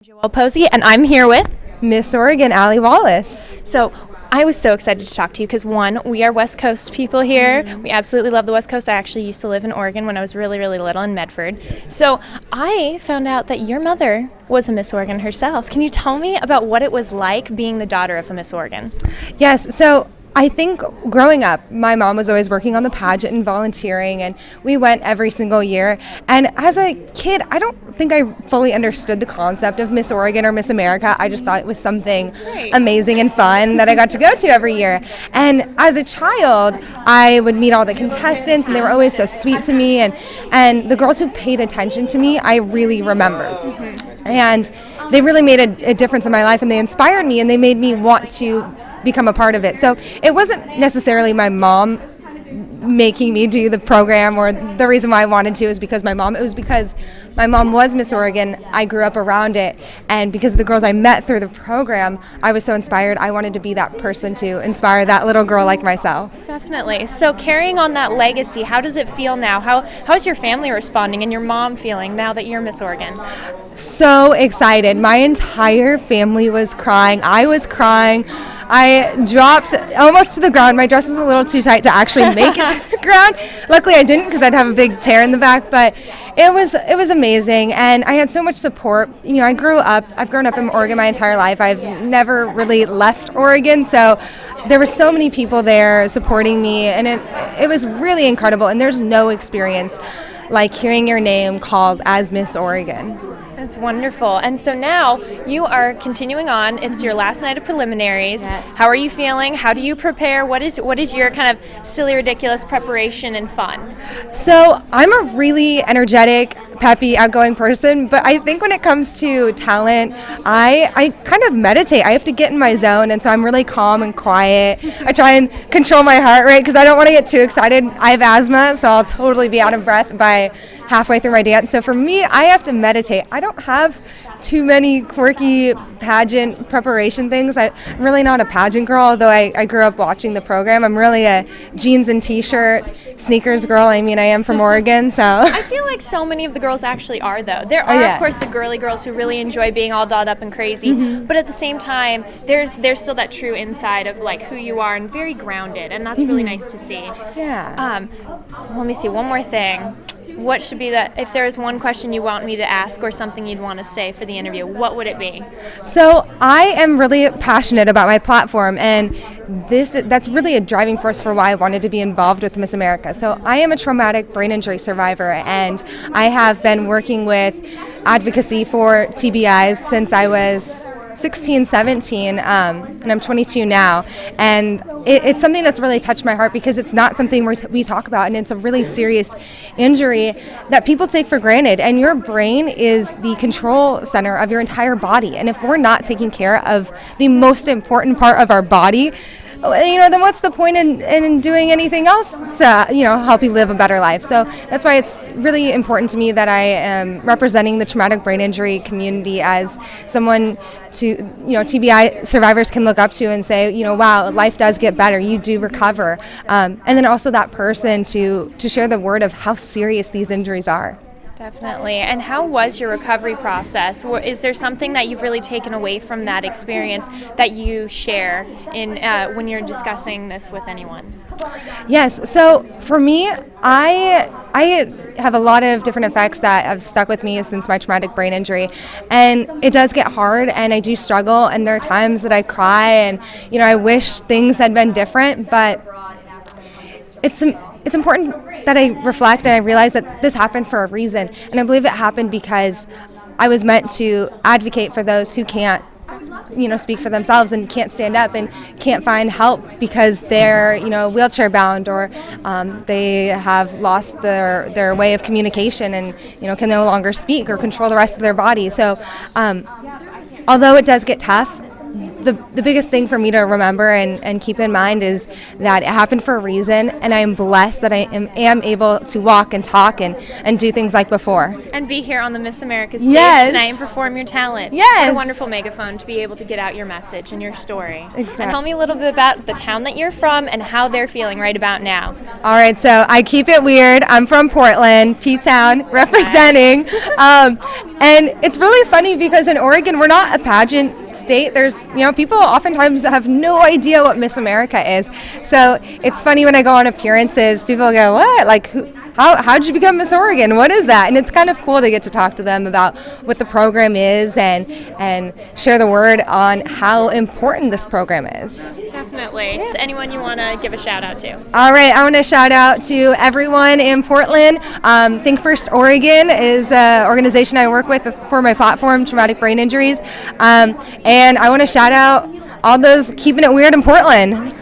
Joelle Posey, and I'm here with. Miss Oregon, Allie Wallace. So I was so excited to talk to you because, one, we are West Coast people here. We absolutely love the West Coast. I actually used to live in Oregon when I was really, really little in Medford. So I found out that your mother was a Miss Oregon herself. Can you tell me about what it was like being the daughter of a Miss Oregon? Yes, so I think growing up, my mom was always working on the pageant and volunteering, and we went every single year. And as a kid, I don't think I fully understood the concept of Miss Oregon or Miss America. I just thought it was something amazing and fun that I got to go to every year. And as a child, I would meet all the contestants, and they were always so sweet to me. And the girls who paid attention to me, I really remembered. And they really made a difference in my life, and they inspired me, and they made me want to become a part of it. So it wasn't necessarily my mom making me do the program, or the reason why I wanted to is because my mom. It was because my mom was Miss Oregon. I grew up around it, and because of the girls I met through the program, I was so inspired. I wanted to be that person to inspire that little girl like myself. Definitely. So carrying on that legacy, how does it feel now? How is your family responding and your mom feeling now that you're Miss Oregon? So excited. My entire family was crying. I was crying. I dropped almost to the ground. My dress was a little too tight to actually make it to the ground. Luckily I didn't, because I'd have a big tear in the back, but it was amazing, and I had so much support. You know, I've grown up in Oregon my entire life. I've never really left Oregon, so there were so many people there supporting me, and it was really incredible. And there's no experience like hearing your name called as Miss Oregon. That's wonderful. And so now you are continuing on. It's your last night of preliminaries. Yeah. How are you feeling? How do you prepare? What is your kind of silly, ridiculous preparation and fun? So I'm a really energetic, peppy, outgoing person, but I think when it comes to talent, I kind of meditate. I have to get in my zone, and so I'm really calm and quiet. I try and control my heart rate because I don't want to get too excited. I have asthma, so I'll totally be out of breath by halfway through my dance. So for me, I have to meditate. I don't have too many quirky pageant preparation things. I'm really not a pageant girl, although I grew up watching the program. I'm really a jeans and t-shirt, sneakers girl. I mean, I am from Oregon, so. I feel like so many of the girls actually are, though. There are, Yes. of course, the girly girls who really enjoy being all dolled up and crazy, but at the same time, there's still that true inside of like who you are and very grounded, and that's really nice to see. Yeah. Let me see, one more thing. What should be if there is one question you want me to ask or something you'd want to say for the interview, what would it be? So I am really passionate about my platform, and that's really a driving force for why I wanted to be involved with Miss America. So I am a traumatic brain injury survivor, and I have been working with advocacy for TBIs since I was 16, 17, and I'm 22 now. And it's something that's really touched my heart because it's not something we talk about, and it's a really serious injury that people take for granted. And your brain is the control center of your entire body. And if we're not taking care of the most important part of our body, then what's the point in doing anything else to, help you live a better life? So that's why it's really important to me that I am representing the traumatic brain injury community as someone TBI survivors can look up to and say, wow, life does get better. You do recover. And then also that person to share the word of how serious these injuries are. Definitely. And how was your recovery process? Is there something that you've really taken away from that experience that you share in when you're discussing this with anyone? Yes. So for me, I have a lot of different effects that have stuck with me since my traumatic brain injury, and it does get hard, and I do struggle, and there are times that I cry, and I wish things had been different, but it's important that I reflect and I realize that this happened for a reason. And I believe it happened because I was meant to advocate for those who can't, speak for themselves and can't stand up and can't find help because they're, wheelchair bound, or they have lost their way of communication and, can no longer speak or control the rest of their body. So although it does get tough, the biggest thing for me to remember and keep in mind is that it happened for a reason, and I am blessed that I am able to walk and talk and do things like before. And be here on the Miss America stage tonight and perform your talent. Yes. What a wonderful megaphone to be able to get out your message and your story. Exactly. And tell me a little bit about the town that you're from and how they're feeling right about now. All right, so I keep it weird. I'm from Portland, P-Town, representing. And it's really funny because in Oregon, we're not a pageant state. There's, people oftentimes have no idea what Miss America is. So it's funny when I go on appearances, people go, what? Like, how did you become Miss Oregon? What is that? And it's kind of cool to get to talk to them about what the program is and share the word on how important this program is. Definitely. Is anyone you want to give a shout out to? All right, I want to shout out to everyone in Portland. Think First Oregon is an organization I work with for my platform, Traumatic Brain Injuries. And I want to shout out all those keeping it weird in Portland.